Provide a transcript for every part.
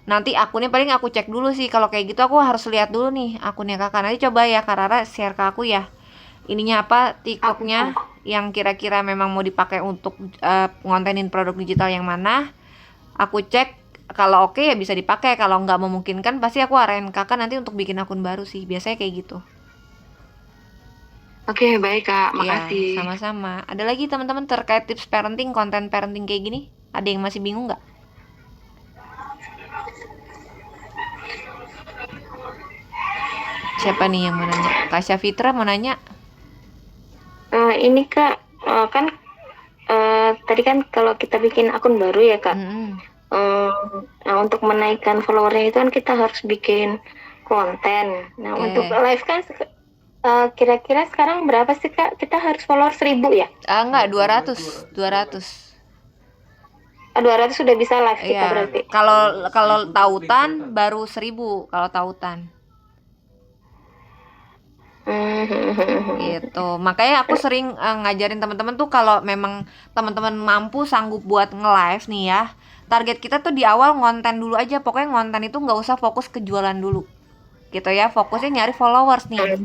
nanti akunnya paling aku cek dulu sih. Kalau kayak gitu aku harus lihat dulu nih akunnya kakak. Nanti coba ya Kak Rara share ke aku ya. Ininya apa Oke, TikToknya Kak. yang kira-kira memang mau dipakai untuk ngontenin produk digital yang mana. Aku cek kalau oke ya bisa dipakai. Kalau nggak memungkinkan pasti aku arahin kakak nanti untuk bikin akun baru sih. Biasanya kayak gitu. Oke, baik, Kak. Iya, Makasih. sama-sama. Ada lagi teman-teman terkait tips parenting, konten parenting kayak gini? Ada yang masih bingung nggak? Siapa nih yang mau nanya? Kasya Fitra mau nanya? Ini, Kak, kan tadi kan kalau kita bikin akun baru ya, Kak. Mm-mm. Eh, nah, untuk menaikkan followernya itu kan kita harus bikin konten. Nah, untuk Oke. live kan kira-kira sekarang berapa sih, Kak? Kita harus follower 1.000 ya? Enggak, 200. 200. 200 sudah bisa live kita Iya, berarti. kalau kalau tautan baru 1.000 kalau tautan. Gitu. Makanya aku sering ngajarin teman-teman tuh kalau memang teman-teman mampu sanggup buat nge-live nih ya. Target kita tuh di awal ngonten dulu aja. Pokoknya ngonten itu nggak usah fokus ke jualan dulu. Gitu ya. Fokusnya nyari followers nih.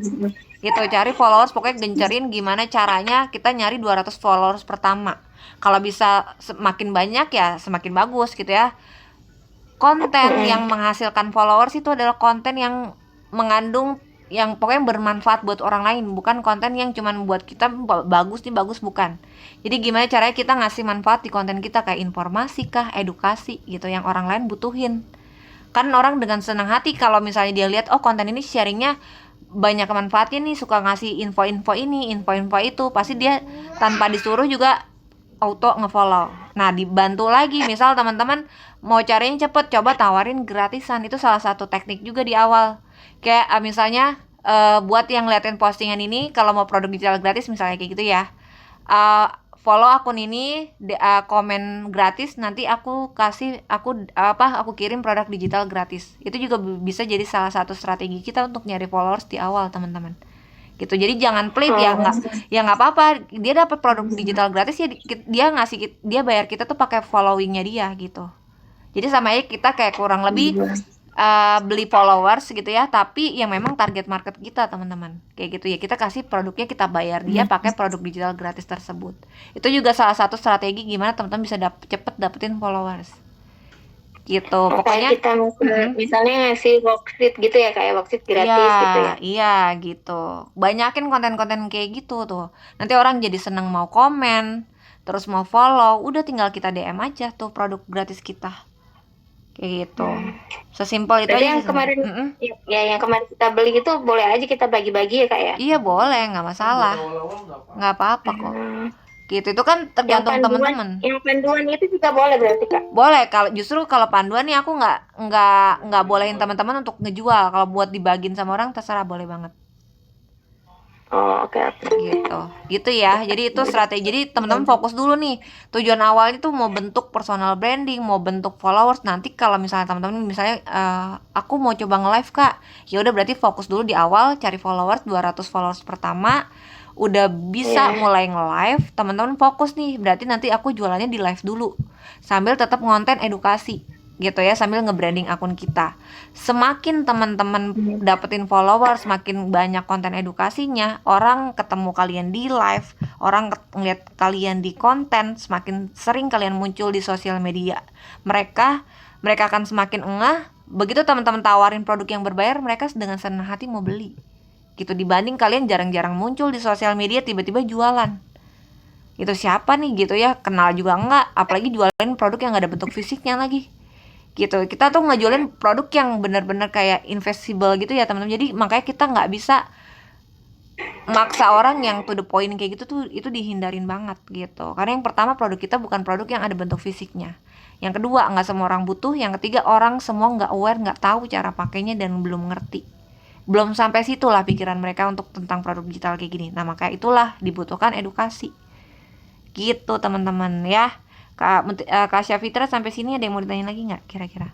Gitu, cari followers pokoknya gencerin gimana caranya kita nyari 200 followers pertama. Kalau bisa semakin banyak ya semakin bagus gitu ya. Konten yang menghasilkan followers itu adalah konten yang mengandung yang pokoknya bermanfaat buat orang lain, bukan konten yang cuman buat kita bagus nih bagus, bukan. Jadi gimana caranya kita ngasih manfaat di konten kita, kayak informasi kah, edukasi gitu yang orang lain butuhin. Kan orang dengan senang hati kalau misalnya dia lihat oh konten ini sharingnya banyak manfaatnya nih, suka ngasih info-info ini, info-info itu, pasti dia tanpa disuruh juga auto ngefollow. Nah, dibantu lagi misal teman-teman mau carinya cepet, coba tawarin gratisan. Itu salah satu teknik juga di awal. Kayak misalnya buat yang ngeliatin postingan ini, kalau mau produk digital gratis misalnya kayak gitu ya. eh, Follow akun ini, komen gratis, nanti aku kasih aku kirim produk digital gratis. Itu juga bisa jadi salah satu strategi kita untuk nyari followers di awal, teman-teman. Gitu. Jadi jangan pelit ya, Oh, nggak, ya nggak apa-apa. Dia dapat produk digital gratis ya, dia ngasih, dia bayar kita tuh pakai followingnya dia gitu. Jadi sama aja kita kayak kurang lebih beli followers gitu ya, tapi yang memang target market kita, teman-teman. Kayak gitu ya, kita kasih produknya, kita bayar dia pakai produk digital gratis tersebut. Itu juga salah satu strategi gimana teman-teman bisa cepet dapetin followers. Gitu. kayak Pokoknya kita mm-mm. misalnya ngasih worksheet gitu ya, kayak worksheet Iya, gratis gitu ya. iya gitu. Banyakin konten-konten kayak gitu tuh. Nanti orang jadi seneng mau komen, terus mau follow, udah tinggal kita DM aja tuh produk gratis kita. Kayak gitu. Sesimpel itu Berarti aja yang sih sebenarnya. kemarin Mm-mm. ya yang kemarin kita beli itu boleh aja kita bagi-bagi ya, Kak ya. Iya boleh, nggak masalah. Nggak apa-apa kok. Hmm. Gitu itu kan Yang tergantung panduan, teman-teman. yang panduan itu juga boleh berarti, Kak. Boleh, kalau justru kalau panduan nih aku nggak bolehin teman-teman untuk ngejual. Kalau buat dibagin sama orang terserah, boleh banget. Oh, oke, oke. Gitu gitu ya, jadi itu strategi. Jadi teman-teman fokus dulu nih, tujuan awalnya tuh mau bentuk personal branding, mau bentuk followers. Nanti kalau misalnya teman-teman misalnya aku mau coba nge-live kak, ya udah berarti fokus dulu di awal cari followers, 200 followers pertama udah bisa Iya. mulai nge-live. Teman-teman fokus nih, berarti nanti aku jualannya di live dulu sambil tetap ngonten edukasi gitu ya, sambil nge-branding akun kita. Semakin teman-teman dapetin followers, semakin banyak konten edukasinya, orang ketemu kalian di live, orang ngeliat kalian di konten, semakin sering kalian muncul di sosial media, mereka mereka akan semakin engah. Begitu teman-teman tawarin produk yang berbayar, mereka dengan senang hati mau beli gitu, dibanding kalian jarang-jarang muncul di sosial media tiba-tiba jualan. Itu siapa nih gitu ya, kenal juga enggak, apalagi jualin produk yang nggak ada bentuk fisiknya lagi gitu. Kita tuh ngejualin produk yang benar-benar kayak invisible gitu ya teman-teman. Jadi makanya kita nggak bisa maksa orang yang to the point kayak gitu tuh, itu dihindarin banget gitu. Karena yang pertama produk kita bukan produk yang ada bentuk fisiknya. Yang kedua nggak semua orang butuh. Yang ketiga orang semua nggak aware, nggak tahu cara pakainya dan belum ngerti. Belum sampai situlah pikiran mereka untuk tentang produk digital kayak gini. Nah makanya itulah dibutuhkan edukasi. Gitu teman-teman ya. Kak Syafitra sampai sini ada yang mau ditanya lagi nggak kira-kira?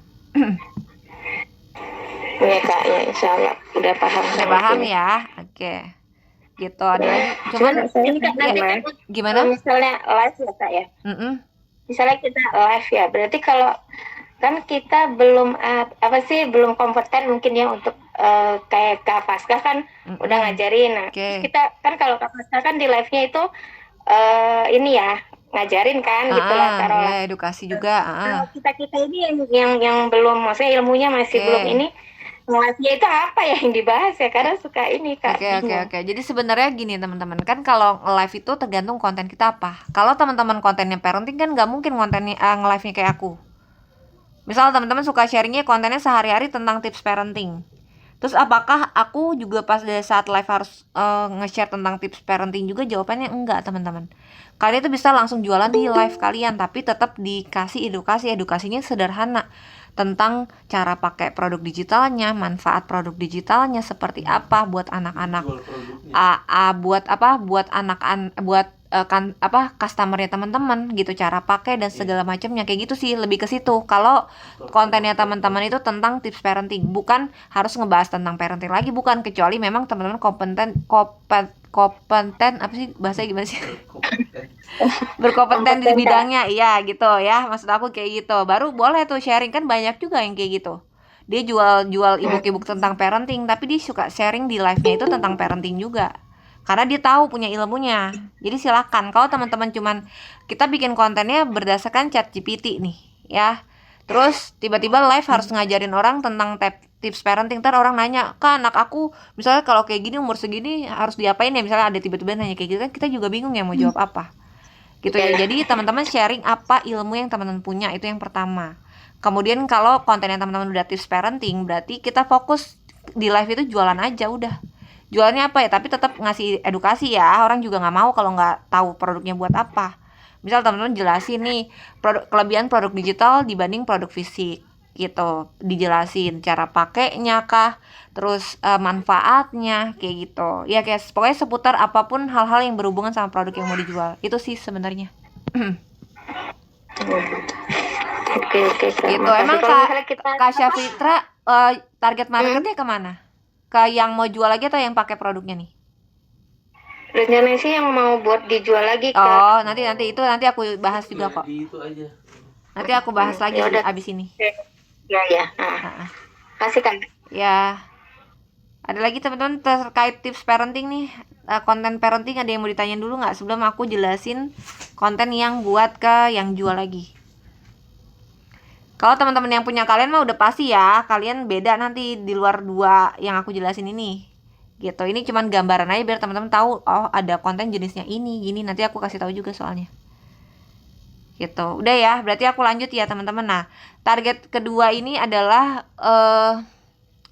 Iya, Kak, ya insya Allah udah paham Udah sampai paham sini. ya? Oke. Gitu, ada Ya. lagi? Cuman Cuman saya ini, Kak, nanti ya kan gimana? misalnya live ya, Kak ya. Mm-mm. Misalnya kita live ya, berarti kalau kan kita belum apa sih belum kompeten mungkin ya untuk kayak Kak Paskah kan udah ngajarin. Nah, terus Oke. kita kan kalau Kak Paskah kan di live-nya itu ini ya ngajarin kan gitulah Ya taruhlah. edukasi juga. Kalau kita ini yang belum, maksudnya ilmunya masih belum Oke. ini, live-nya itu apa ya yang dibahas ya? Karena suka ini Kak bingung. Oke. Jadi sebenarnya gini teman-teman, kan kalau live itu tergantung konten kita apa. Kalau teman-teman kontennya parenting kan nggak mungkin kontennya nge-live-nya kayak aku. Misal teman-teman suka sharingnya kontennya sehari-hari tentang tips parenting. Terus apakah aku juga pas dari saat live harus nge-share tentang tips parenting juga? Jawabannya enggak teman-teman. Kalian itu bisa langsung jualan di live kalian, tapi tetap dikasih edukasi. Edukasinya sederhana tentang cara pakai produk digitalnya, manfaat produk digitalnya seperti apa buat anak-anak, buat apa, buat kan apa customernya teman-teman gitu, cara pakai dan segala macamnya kayak gitu sih, lebih ke situ. Kalau kontennya teman-teman itu tentang tips parenting, bukan harus ngebahas tentang parenting lagi, bukan, kecuali memang teman-teman kompeten apa sih bahasa gimana sih berkompeten di Kompeten Kak. bidangnya, iya gitu ya, maksud aku kayak gitu, baru boleh tuh sharing. Kan banyak juga yang kayak gitu, dia jual ebook tentang parenting tapi dia suka sharing di live-nya itu tentang parenting juga, karena dia tahu punya ilmunya. Jadi silakan. Kalau teman-teman cuman kita bikin kontennya berdasarkan chat GPT nih ya, terus tiba-tiba live harus ngajarin orang tentang tips parenting, ntar orang nanya, kan anak aku misalnya kalau kayak gini umur segini harus diapain ya, misalnya ada tiba-tiba nanya kayak gitu, kan kita juga bingung ya mau jawab apa gitu ya. Jadi teman-teman sharing apa ilmu yang teman-teman punya, itu yang pertama. Kemudian kalau konten yang teman-teman udah tips parenting, berarti kita fokus di live itu jualan aja udah. Jualannya apa ya, tapi tetap ngasih edukasi ya, orang juga nggak mau kalau nggak tahu produknya buat apa. Misal teman-teman jelasin nih kelebihan produk digital dibanding produk fisik gitu, dijelasin cara pakainya kah, terus manfaatnya kayak gitu ya, kayak pokoknya seputar apapun hal-hal yang berhubungan sama produk yang mau dijual, itu sih sebenarnya. Oke Kak. Gitu. Makasih. Emang Kalau misalnya kita Kak Syafitra target hmm, marketnya kemana? Ke yang mau jual lagi atau yang pakai produknya nih? rencananya sih yang mau buat dijual lagi Kak. Oh, nanti aku bahas juga kok. Nanti aku bahas lagi Ya udah. abis ini. Ya ya. Nah, Nah, kasih Kak. ya, ada lagi teman-teman terkait tips parenting nih, konten parenting ada yang mau ditanyain dulu nggak sebelum aku jelasin konten yang buat ke yang jual lagi? Kalau teman-teman yang punya kalian mah udah pasti ya, kalian beda nanti di luar dua yang aku jelasin ini. Gitu. Ini cuman gambaran aja biar teman-teman tahu, oh ada konten jenisnya ini, gini. Nanti aku kasih tahu juga soalnya. Gitu. Udah ya, berarti aku lanjut ya teman-teman. Nah, target kedua ini adalah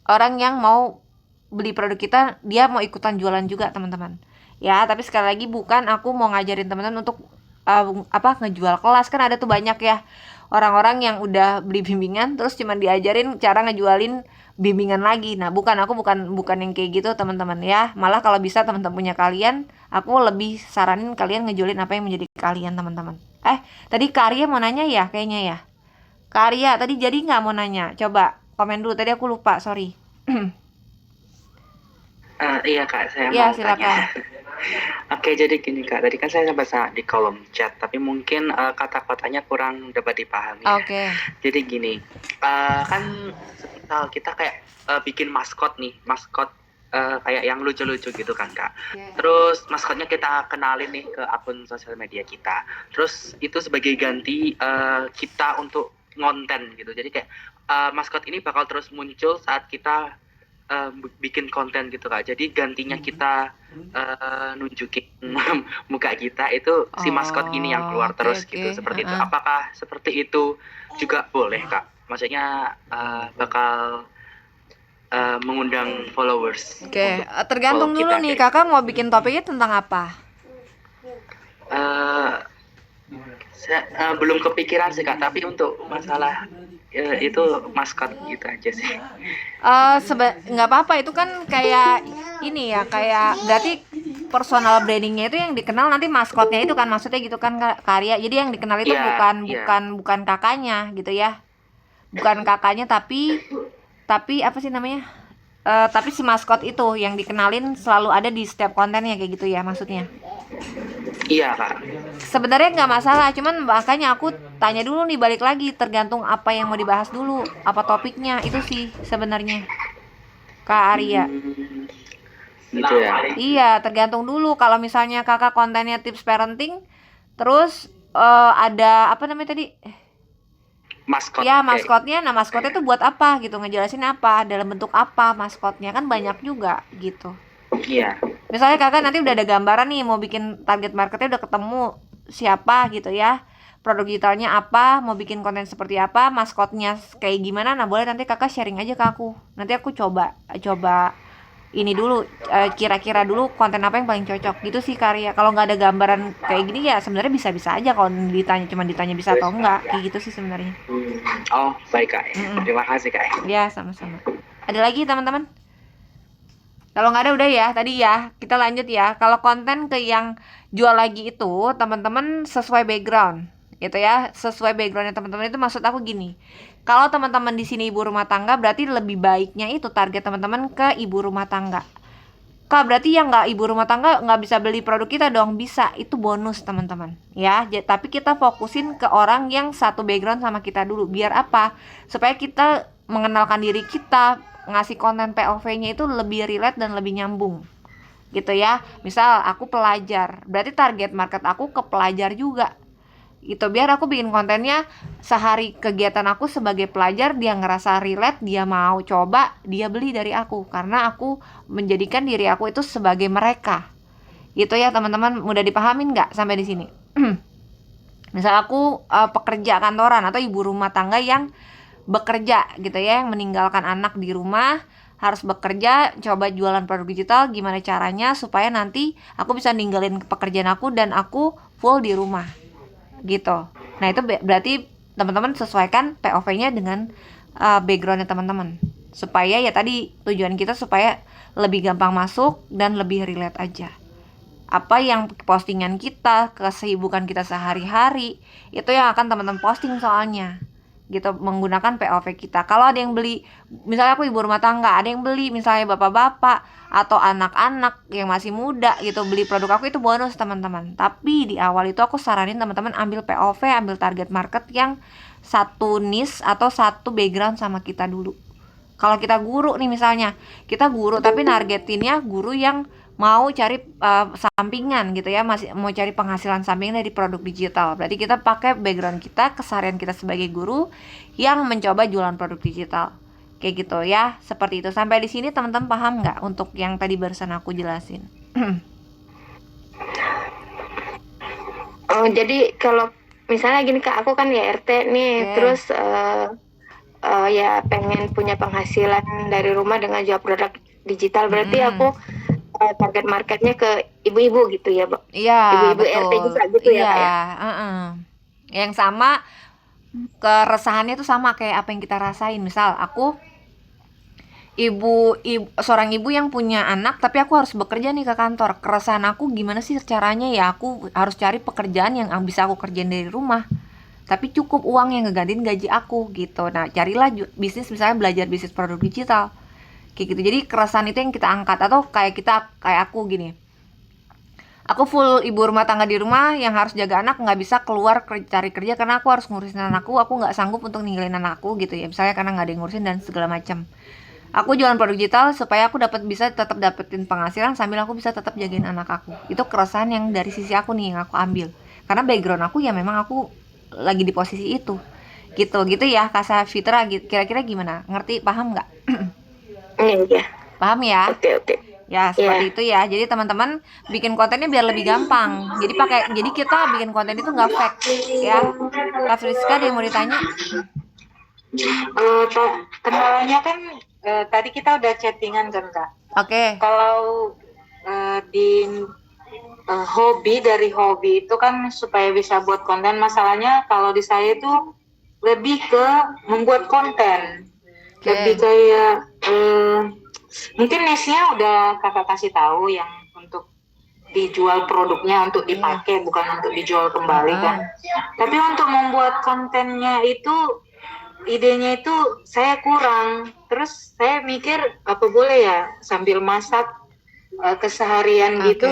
orang yang mau beli produk kita, dia mau ikutan jualan juga teman-teman. Ya, tapi sekali lagi bukan aku mau ngajarin teman-teman untuk ngejual kelas. Kan ada tuh banyak ya orang-orang yang udah beli bimbingan terus cuma diajarin cara ngejualin bimbingan lagi. Nah, aku bukan yang kayak gitu teman-teman ya. Malah kalau bisa teman-teman punya kalian, aku lebih saranin kalian ngejualin apa yang menjadi kalian teman-teman. Tadi Karya mau nanya ya kayaknya ya. Karya tadi jadi nggak mau nanya? Coba komen dulu, tadi aku lupa, sorry. Iya Kak, saya Ya, mau silakan. tanya. Oke, jadi gini Kak, tadi kan saya baca di kolom chat, tapi mungkin kata-katanya kurang dapat dipahami. Oke. Jadi gini, kan kita kayak bikin maskot kayak yang lucu-lucu gitu kan Kak. Terus maskotnya kita kenalin nih ke akun sosial media kita. Terus itu sebagai ganti kita untuk ngonten gitu. Jadi kayak maskot ini bakal terus muncul saat kita bikin konten gitu Kak. Jadi gantinya kita nunjukin muka kita itu si maskot ini yang keluar terus gitu, seperti itu. Apakah seperti itu juga boleh Kak? Maksudnya bakal mengundang followers. Oke, tergantung follow dulu kita, nih, kayak kakak mau bikin topiknya tentang apa? Saya belum kepikiran sih Kak, tapi untuk masalah itu maskot gitu aja sih. Nggak apa-apa, itu kan kayak ini ya, kayak berarti personal brandingnya itu yang dikenal nanti maskotnya itu kan, maksudnya gitu kan Karya. Jadi yang dikenal itu Iya, bukan kakaknya gitu ya, bukan kakaknya, tapi apa sih namanya? Tapi si maskot itu yang dikenalin selalu ada di setiap kontennya kayak gitu ya maksudnya. Iya kak. Sebenarnya nggak masalah, cuman makanya aku tanya dulu nih, balik lagi tergantung apa yang mau dibahas dulu, apa topiknya itu sih sebenarnya Kak Arya. Gitu ya. Iya, tergantung dulu. Kalau misalnya kakak kontennya tips parenting, terus ada apa namanya tadi? Maskot. Ya maskotnya, nah maskotnya tuh buat apa gitu, ngejelasin apa, dalam bentuk apa maskotnya, kan banyak juga gitu. Iya. Misalnya kakak nanti udah ada gambaran nih, mau bikin target marketnya udah ketemu siapa gitu ya, produk digitalnya apa, mau bikin konten seperti apa, maskotnya kayak gimana, nah boleh nanti kakak sharing aja ke aku, nanti aku coba ini dulu, kira-kira dulu konten apa yang paling cocok gitu sih karya. Kalau nggak ada gambaran kayak gini ya sebenarnya bisa-bisa aja kalau ditanya bisa atau enggak, kayak gitu sih sebenarnya. Oh baik kak. Terima kasih kak. Ya sama-sama. Ada lagi teman-teman? Kalau nggak ada udah ya, tadi ya kita lanjut ya. Kalau konten ke yang jual lagi itu teman-teman sesuai background gitu ya, sesuai backgroundnya teman-teman. Itu maksud aku gini, kalau teman-teman di sini ibu rumah tangga, berarti lebih baiknya itu target teman-teman ke ibu rumah tangga. Kak, berarti yang nggak ibu rumah tangga nggak bisa beli produk kita dong? Bisa, itu bonus teman-teman ya. Tapi kita fokusin ke orang yang satu background sama kita dulu. Biar apa? Supaya kita mengenalkan diri kita, ngasih konten POV-nya itu lebih relate dan lebih nyambung gitu ya. Misal aku pelajar, berarti target market aku ke pelajar juga gitu. Biar aku bikin kontennya sehari kegiatan aku sebagai pelajar, dia ngerasa relate, dia mau coba, dia beli dari aku karena aku menjadikan diri aku itu sebagai mereka gitu ya teman-teman. Mudah dipahamin nggak sampai di sini? Misal aku pekerja kantoran atau ibu rumah tangga yang bekerja gitu ya, yang meninggalkan anak di rumah, harus bekerja, coba jualan produk digital, gimana caranya supaya nanti aku bisa ninggalin pekerjaan aku dan aku full di rumah gitu. Nah itu berarti teman-teman sesuaikan POV-nya dengan backgroundnya teman-teman, supaya ya tadi tujuan kita supaya lebih gampang masuk dan lebih relate aja. Apa yang postingan kita, kesibukan kita sehari-hari, itu yang akan teman-teman posting soalnya gitu, menggunakan POV kita. Kalau ada yang beli, misalnya aku ibu rumah tangga, ada yang beli misalnya bapak-bapak atau anak-anak yang masih muda gitu, beli produk aku, itu bonus teman-teman. Tapi di awal itu aku saranin teman-teman ambil POV, ambil target market yang satu niche atau satu background sama kita dulu. Kalau kita guru nih misalnya, kita guru tapi nargetinnya guru yang mau cari sampingan gitu ya, masih mau cari penghasilan sampingan dari produk digital. Berarti kita pakai background kita, keseharian kita sebagai guru yang mencoba jualan produk digital. Kayak gitu ya, seperti itu. Sampai di sini teman-teman paham nggak untuk yang tadi barusan aku jelasin? Oh, jadi kalau misalnya gini Kak, aku kan ya RT nih, terus ya pengen punya penghasilan dari rumah dengan jual produk digital, berarti aku target marketnya ke ibu-ibu gitu ya, Bu? Iya, ibu-ibu betul. RT juga gitu ya, Kak ya? Yang sama, keresahannya tuh sama kayak apa yang kita rasain. Misal aku seorang ibu yang punya anak tapi aku harus bekerja nih ke kantor. Keresahan aku gimana sih caranya ya, aku harus cari pekerjaan yang bisa aku kerjain dari rumah tapi cukup uang yang ngegantiin gaji aku gitu. Nah carilah bisnis, misalnya belajar bisnis produk digital kayak gitu. Jadi keresahan itu yang kita angkat. Atau kayak aku gini, aku full ibu rumah tangga di rumah yang harus jaga anak, nggak bisa keluar cari kerja karena aku harus ngurusin anakku, aku nggak sanggup untuk ninggalin anakku gitu ya, misalnya karena nggak ada yang ngurusin dan segala macam. Aku jualan produk digital supaya aku bisa tetap dapetin penghasilan sambil aku bisa tetap jagain anak aku. Itu keresahan yang dari sisi aku nih yang aku ambil. Karena background aku ya memang aku lagi di posisi itu. Gitu ya Kak Fitra, kira-kira gimana? Ngerti, paham nggak? Iya. Paham ya? Oke. Ya seperti itu ya. Jadi teman-teman bikin kontennya biar lebih gampang. Jadi kita bikin konten itu nggak fake ya. Kak Friska, ada yang mau ditanya? Kendalanya kan tadi kita udah chattingan kan Kak. Oke. Kalau di dari hobi itu kan supaya bisa buat konten, masalahnya kalau di saya itu lebih ke membuat konten. Lebih kayak mungkin niche-nya udah kakak kasih tahu, yang untuk dijual produknya untuk dipakai, bukan untuk dijual kembali kan. Tapi untuk membuat kontennya itu, idenya itu saya kurang. Terus saya mikir apa boleh ya sambil masak keseharian gitu,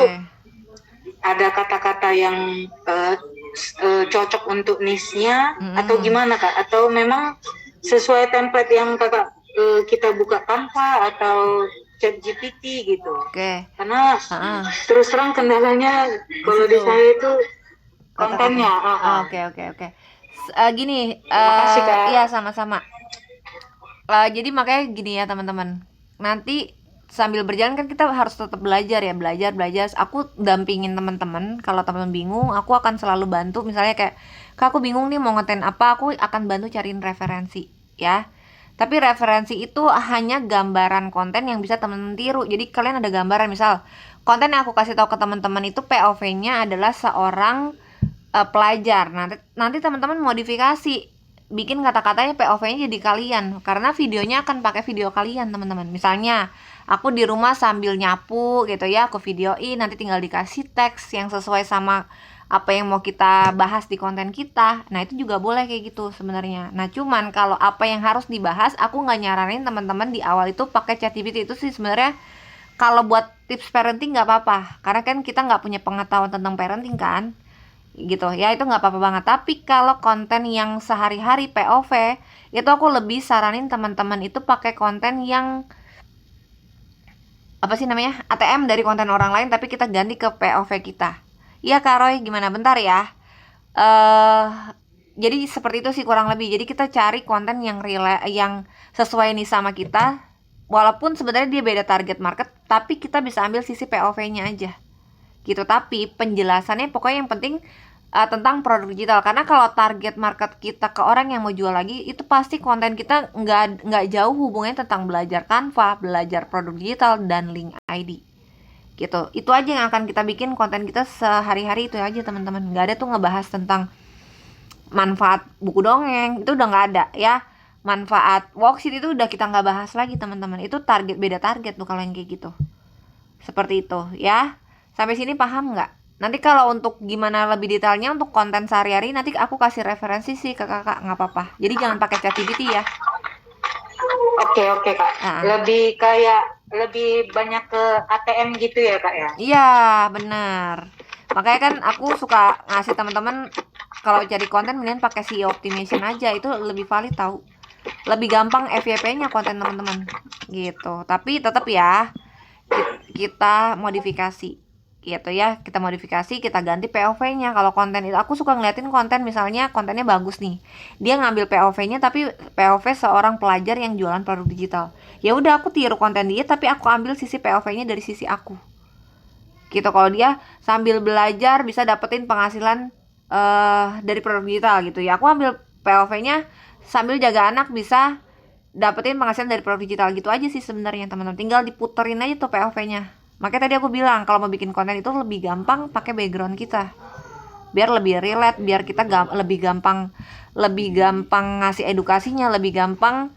ada kata-kata yang cocok untuk niche-nya atau gimana Kak? Atau memang sesuai template yang Kakak kita buka Canva atau ChatGPT gitu? Oke. Karena terus terang kendalanya kalau di saya itu kontennya. Oke. Gini, Makasih, Kak. iya sama-sama. Jadi makanya gini ya teman-teman. Nanti sambil berjalan kan kita harus tetap belajar ya, belajar. Aku dampingin teman-teman. Kalau teman-teman bingung, aku akan selalu bantu. Misalnya kayak, Kak aku bingung nih mau ngeten apa, aku akan bantu cariin referensi ya. Tapi referensi itu hanya gambaran konten yang bisa teman-teman tiru. Jadi kalian ada gambaran, misal konten yang aku kasih tahu ke teman-teman itu POV-nya adalah seorang pelajar. Nanti teman-teman modifikasi, bikin kata-katanya POV-nya jadi kalian, karena videonya akan pakai video kalian teman-teman. Misalnya aku di rumah sambil nyapu gitu ya, aku videoin, nanti tinggal dikasih teks yang sesuai sama apa yang mau kita bahas di konten kita. Nah itu juga boleh kayak gitu sebenarnya. Nah cuman kalau apa yang harus dibahas, aku nggak nyaranin teman-teman di awal itu pakai ChatGPT. Itu sih sebenarnya kalau buat tips parenting nggak apa-apa, karena kan kita nggak punya pengetahuan tentang parenting kan, gitu ya, itu nggak apa-apa banget. Tapi kalau konten yang sehari-hari POV, itu aku lebih saranin teman-teman itu pakai konten yang apa sih namanya, ATM dari konten orang lain, tapi kita ganti ke POV kita. Iya Kak Roy, gimana? Bentar ya. Jadi seperti itu sih kurang lebih. Jadi kita cari konten yang yang sesuai nih sama kita, walaupun sebenarnya dia beda target market, tapi kita bisa ambil sisi POV-nya aja gitu. Tapi penjelasannya pokoknya yang penting tentang produk digital, karena kalau target market kita ke orang yang mau jual lagi, itu pasti konten kita nggak jauh hubungannya tentang belajar Canva, belajar produk digital, dan link ID gitu. Itu aja yang akan kita bikin konten kita sehari-hari, itu aja teman-teman. Nggak ada tuh ngebahas tentang manfaat buku dongeng, itu udah nggak ada ya. Manfaat worksheet itu udah kita nggak bahas lagi teman-teman. Itu beda target tuh kalau yang kayak gitu. Seperti itu ya. Sampai sini paham nggak? Nanti kalau untuk gimana lebih detailnya untuk konten sehari-hari, nanti aku kasih referensi sih ke kakak, nggak apa-apa. Jadi jangan pakai ChatGPT ya. Oke Kak. Lebih banyak ke ATM gitu ya Kak ya? Iya benar. Makanya kan aku suka ngasih teman-teman kalau cari konten mendingan pakai SEO optimization aja, itu lebih valid tahu. Lebih gampang FYP-nya konten teman-teman gitu. Tapi tetap ya kita modifikasi gitu ya, kita modifikasi, kita ganti POV-nya. Kalau konten itu aku suka ngeliatin konten, misalnya kontennya bagus nih, dia ngambil POV-nya tapi POV seorang pelajar yang jualan produk digital, ya udah aku tiru konten dia tapi aku ambil sisi POV-nya dari sisi aku gitu. Kalau dia sambil belajar bisa dapetin penghasilan dari produk digital gitu ya, aku ambil POV-nya sambil jaga anak bisa dapetin penghasilan dari produk digital. Gitu aja sih sebenarnya teman-teman, tinggal diputerin aja tuh POV-nya. Makanya tadi aku bilang kalau mau bikin konten itu lebih gampang pakai background kita, biar lebih relate, biar kita lebih gampang ngasih edukasinya, lebih gampang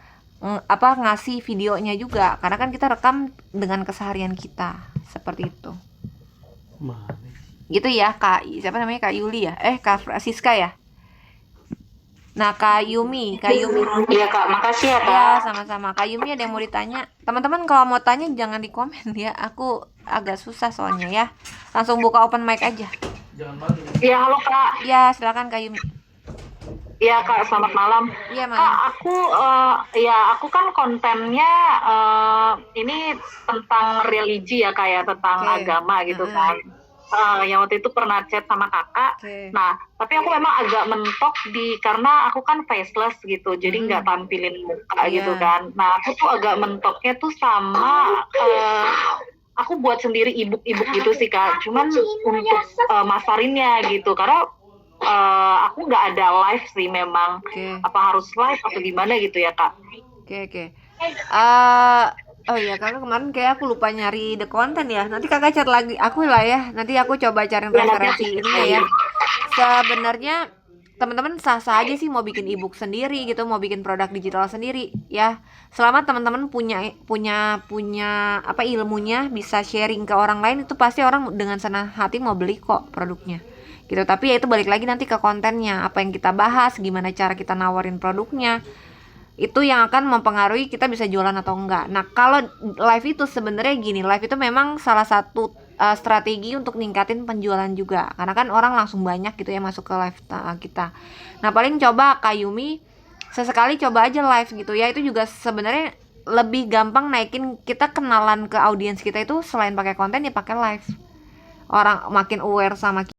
ngasih videonya juga, karena kan kita rekam dengan keseharian kita seperti itu. Gitu ya Kak, siapa namanya, Kak Yuli ya, Kak Siska ya. Nah Kak Yumi. Iya Kak, makasih ya Kak. Ya sama-sama. Kak Yumi ada yang mau ditanya? Teman-teman kalau mau tanya jangan di komen ya, aku agak susah soalnya ya. Langsung buka open mic aja. Ya halo Kak. Ya silakan Kak Yumi. Iya Kak, selamat malam. Iya malam. Kak, aku kan kontennya ini tentang religi ya Kak ya, tentang agama gitu kan. Yang waktu itu pernah chat sama kakak. Nah, tapi aku memang agak mentok karena aku kan faceless gitu, jadi nggak tampilin muka gitu kan. Nah, aku tuh agak mentoknya tuh sama aku buat sendiri ebook gitu sih Kak. Cuman untuk masarinnya gitu, karena aku nggak ada live sih memang. Apa harus live atau gimana gitu ya Kak? Oke. Oh iya, kakak kemarin kayak aku lupa nyari the content ya. Nanti kakak chat lagi aku lah ya. Nanti aku coba cari referensi ininya ya. Sebenarnya teman-teman sah-sah aja sih mau bikin ebook sendiri gitu, mau bikin produk digital sendiri ya. Selama teman-teman punya apa ilmunya, bisa sharing ke orang lain, itu pasti orang dengan senang hati mau beli kok produknya. Gitu. Tapi ya itu balik lagi nanti ke kontennya, apa yang kita bahas, gimana cara kita nawarin produknya. Itu yang akan mempengaruhi kita bisa jualan atau enggak. Nah kalau live itu sebenarnya gini, live itu memang salah satu strategi untuk ningkatin penjualan juga, karena kan orang langsung banyak gitu ya masuk ke live kita. Nah paling coba Kak Yumi sesekali coba aja live gitu ya, itu juga sebenarnya lebih gampang naikin kita kenalan ke audiens kita itu, selain pakai konten ya pakai live, orang makin aware sama kita.